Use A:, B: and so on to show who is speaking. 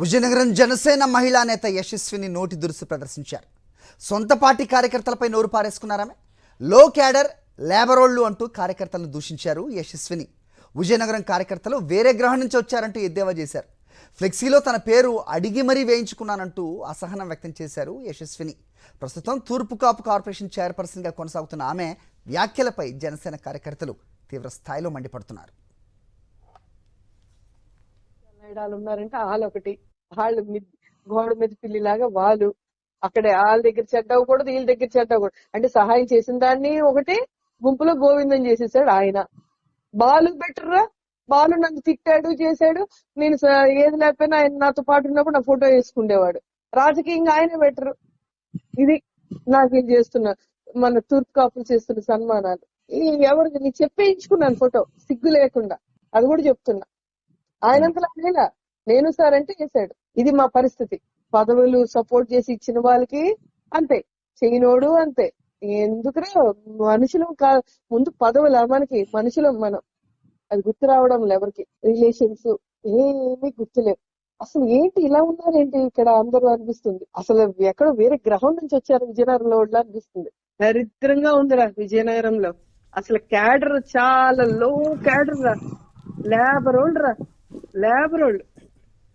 A: విజయనగరం జనసేన మహిళా నేత యశస్విని నోటి దురుసు ప్రదర్శించారు. సొంత పార్టీ కార్యకర్తలపై నోరు పారేసుకున్నారామె. లో క్యాడర్ లేబరోళ్లు అంటూ కార్యకర్తలను దూషించారు యశస్విని. విజయనగరం కార్యకర్తలు వేరే గ్రహం నుంచి వచ్చారంటూ ఎద్దేవా చేశారు. ఫ్లెక్సీలో తన పేరు అడిగి మరీ వేయించుకున్నానంటూ అసహనం వ్యక్తం చేశారు యశస్విని. ప్రస్తుతం తూర్పు కాపు కార్పొరేషన్ చైర్పర్సన్గా కొనసాగుతున్న ఆమె వ్యాఖ్యలపై జనసేన కార్యకర్తలు తీవ్ర స్థాయిలో మండిపడుతున్నారు.
B: ఉన్నారంటే వాళ్ళొకటి, వాళ్ళు గోడ మీద పిల్లిలాగా వాళ్ళు అక్కడ వాళ్ళ దగ్గర చెడ్డవకూడదు, వీళ్ళ దగ్గర చెడ్డవకూడదు. అంటే సహాయం చేసిన దాన్ని ఒకటి గుంపులో గోవిందం చేసేసాడు ఆయన. బాలు బెటర్రా, బాలు నన్ను తిట్టాడు చేశాడు, నేను ఏది లేకపోయినా ఆయన నాతో పాటు ఉన్నప్పుడు నా ఫోటో వేసుకుండేవాడు. రాజకీయంగా ఆయన బెటరు. ఇది నాకేం చేస్తున్నా మన తూర్పు కాపులు చేస్తున్న సన్మానాలు ఎవరు నేను చెప్పేయించుకున్నాను ఫోటో సిగ్గు లేకుండా. అది కూడా చెప్తున్నా. ఆయనంతలా లేదా, నేను సార్ అంటే చేశాడు. ఇది మా పరిస్థితి. పదవులు సపోర్ట్ చేసి ఇచ్చిన వాళ్ళకి అంతే, చేయనోడు అంతే. ఎందుకురా మనుషులు ముందు పదవులా మనకి, మనుషులం మనం. అది గుర్తు రావడం ఎవరికి, రిలేషన్స్ ఏమీ గుర్తులేవు. అసలు ఏంటి ఇలా ఉన్నారేంటి ఇక్కడ అందరూ అనిపిస్తుంది. అసలు ఎక్కడో వేరే గ్రహం నుంచి వచ్చారు విజయనగరంలో అనిపిస్తుంది. దరిద్రంగా ఉందిరా విజయనగరంలో. అసలు క్యాడర్ చాలా లో క్యాడర్ రా, లేబర్ వాళ్ళు రా, లేబర్ వాళ్ళు.